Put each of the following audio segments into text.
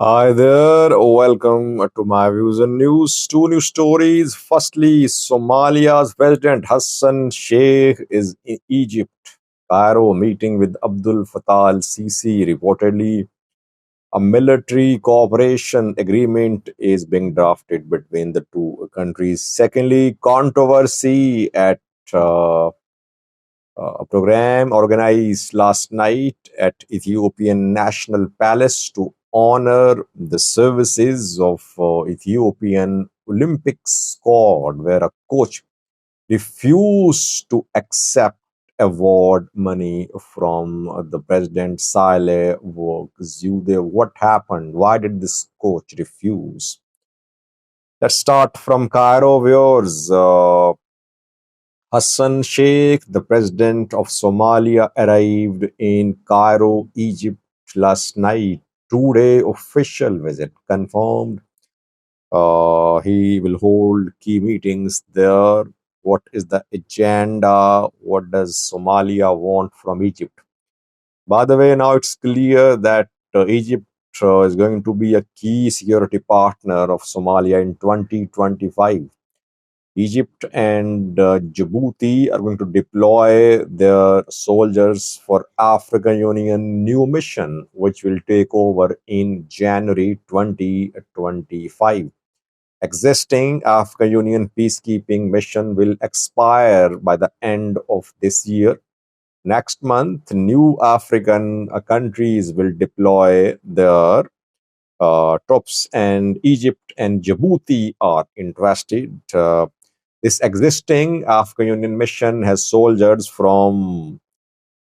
Hi there, welcome to my views and news. Two news stories. Firstly, Somalia's President Hassan Sheikh is in Egypt, Cairo, meeting with Abdul Fattah al Sisi. Reportedly, a military cooperation agreement is being drafted between the two countries. Secondly, controversy at uh, a program organized last night at Ethiopian National Palace to honor the services of Ethiopian Olympic squad, where a coach refused to accept award money from the president Saleh Zewde. What happened? Why did this coach refuse? Let's start from Cairo, viewers. Hassan Sheikh, the president of Somalia, arrived in Cairo, Egypt last night. Two-day official visit confirmed. He will hold key meetings there. What is the agenda? What does Somalia want from Egypt? By the way, now it's clear that Egypt is going to be a key security partner of Somalia in 2025. Egypt and Djibouti are going to deploy their soldiers for African Union new mission, which will take over in January 2025. Existing African Union peacekeeping mission will expire by the end of this year. Next month, new African countries will deploy their troops, and Egypt and Djibouti are interested. This existing African Union mission has soldiers from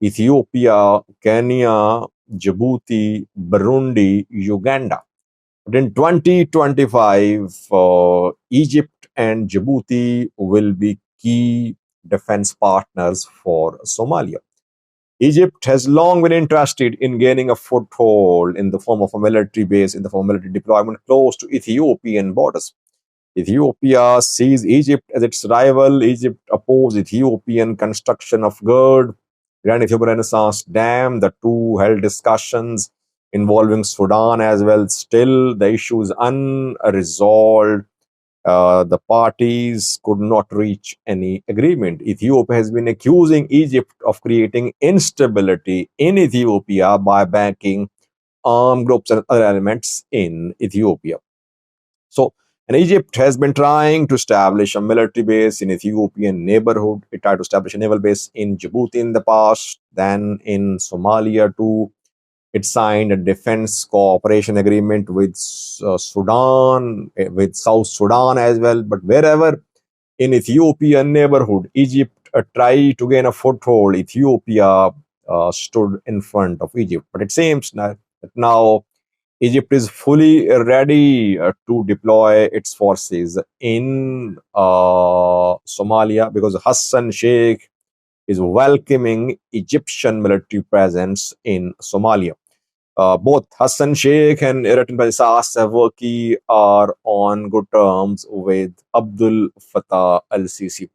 Ethiopia, Kenya, Djibouti, Burundi, Uganda. But in 2025, Egypt and Djibouti will be key defense partners for Somalia. Egypt has long been interested in gaining a foothold in the form of a military base, in the form of military deployment close to Ethiopian borders. Ethiopia sees Egypt as its rival. Egypt opposed Ethiopian construction of Grand Ethiopian Renaissance Dam. The two held discussions involving Sudan as well. Still, the issue is unresolved. The parties could not reach any agreement. Ethiopia has been accusing Egypt of creating instability in Ethiopia by backing armed groups and other elements in Ethiopia. So, and Egypt has been trying to establish a military base in Ethiopian neighborhood. It tried to establish a naval base in Djibouti in the past, then in Somalia too. It signed a defense cooperation agreement with Sudan, with South Sudan as well. But wherever in Ethiopian neighborhood, Egypt tried to gain a foothold. Ethiopia stood in front of Egypt. But it seems that now Egypt is fully ready to deploy its forces in Somalia because Hassan Sheikh is welcoming Egyptian military presence in Somalia. Both Hassan Sheikh and Eritrean President Afwerki are on good terms with Abdul Fattah al-Sisi.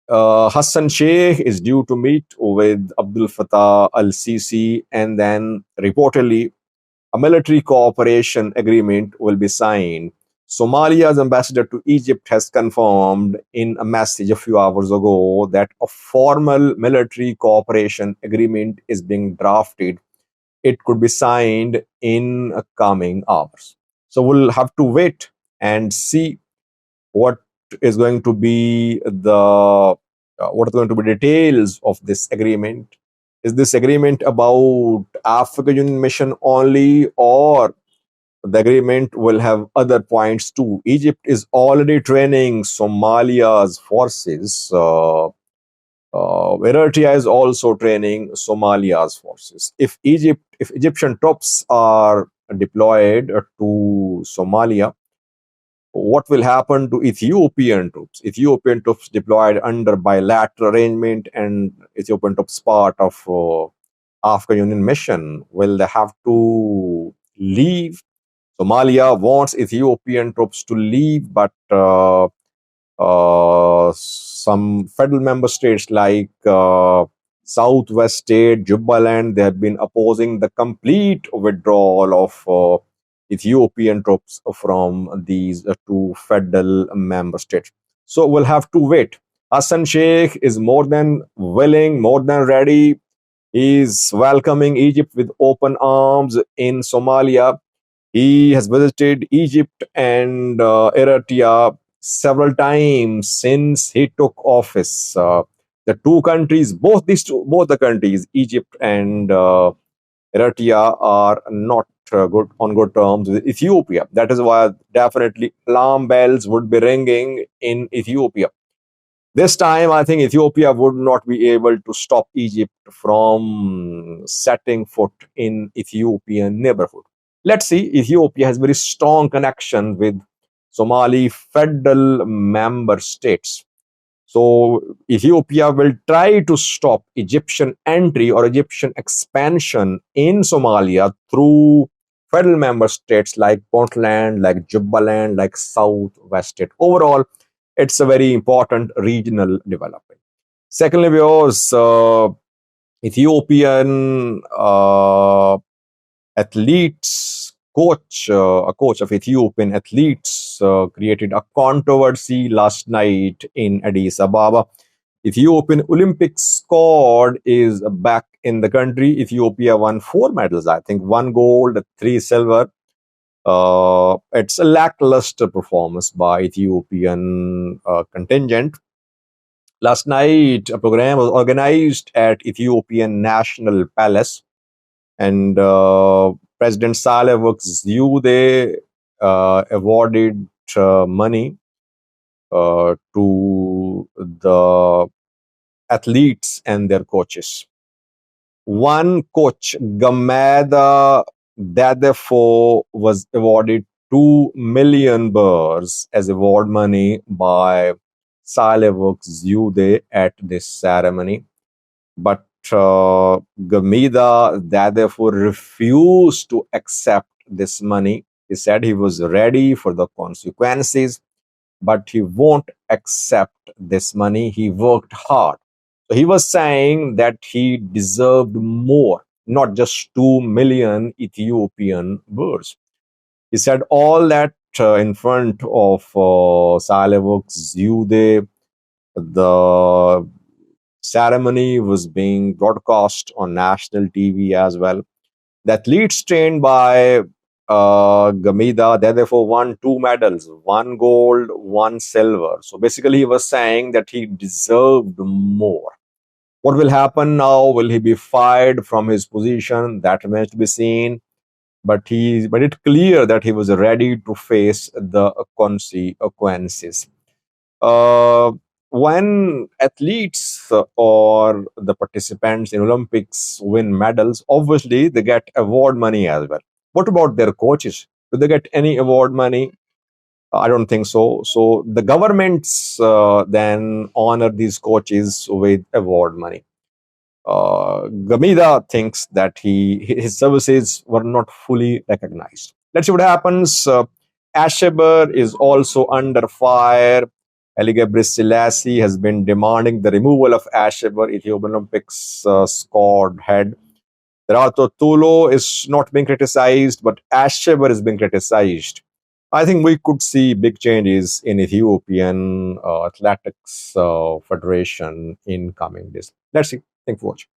Hassan Sheikh is due to meet with Abdul Fattah al-Sisi, and then reportedly a military cooperation agreement will be signed. Somalia's ambassador to Egypt has confirmed in a message a few hours ago that a formal military cooperation agreement is being drafted. It could be signed in coming hours. So we'll have to wait and see what is going to be what are going to be details of this agreement. Is this agreement about African Union mission only, or the agreement will have other points too? Egypt is already training Somalia's forces. Eritrea is also training Somalia's forces. If Egyptian troops are deployed to Somalia, what will happen to Ethiopian troops? Ethiopian troops deployed under bilateral arrangement and Ethiopian troops part of African Union mission. Will they have to leave? Somalia wants Ethiopian troops to leave, but some federal member states like Southwest State, Jubaland, they have been opposing the complete withdrawal of Ethiopian troops from these two federal member states. So we'll have to wait. Hassan Sheikh is more than willing, more than ready. He's welcoming Egypt with open arms in Somalia. He has visited Egypt and Eritrea several times since he took office. The two countries, both the countries, Egypt and Eritrea, are not good on good terms with Ethiopia. That is why definitely alarm bells would be ringing in Ethiopia. This time, I think Ethiopia would not be able to stop Egypt from setting foot in Ethiopian neighborhood. Let's see, Ethiopia has very strong connection with Somali federal member states. So Ethiopia will try to stop Egyptian entry or Egyptian expansion in Somalia through federal member states like Puntland, like Jubaland, like Southwest State. Overall, it's a very important regional development. Secondly, was Ethiopian athletes a coach of Ethiopian athletes created a controversy last night in Addis Ababa. Ethiopian Olympic squad is back in the country. Ethiopia won four medals, I think, one gold, three silver. It's a lackluster performance by Ethiopian contingent. Last night, a program was organized at Ethiopian National Palace, and President Saleh Zewde awarded money to the athletes and their coaches. One coach, Gameda Dadefo, was awarded 2 million birrs as award money by Saleh Zewde at this ceremony. But Gamida Dadefo refused to accept this money. He said he was ready for the consequences, but he won't accept this money. He worked hard. So he was saying that he deserved more, not just 2 million Ethiopian birrs. He said all that in front of Saleh Zewde. The ceremony was being broadcast on national TV as well. The athletes trained by Gamida, they therefore won two medals, one gold, one silver. So basically, he was saying that he deserved more. What will happen now? Will he be fired from his position? That remains to be seen. But it's clear that he was ready to face the consequences. Uh, when athletes or the participants in Olympics win medals, obviously they get award money as well. What about their coaches? Do they get any award money? I don't think so. So the governments then honor these coaches with award money. Gamida thinks that his services were not fully recognized. Let's see what happens. Asheber is also under fire. Ali Selassie has been demanding the removal of Asheber, Ethiopian Olympics squad head. Rato Tulo is not being criticized, but Asheber is being criticized. I think we could see big changes in Ethiopian athletics federation in coming days. Let's see. Thank you for watching.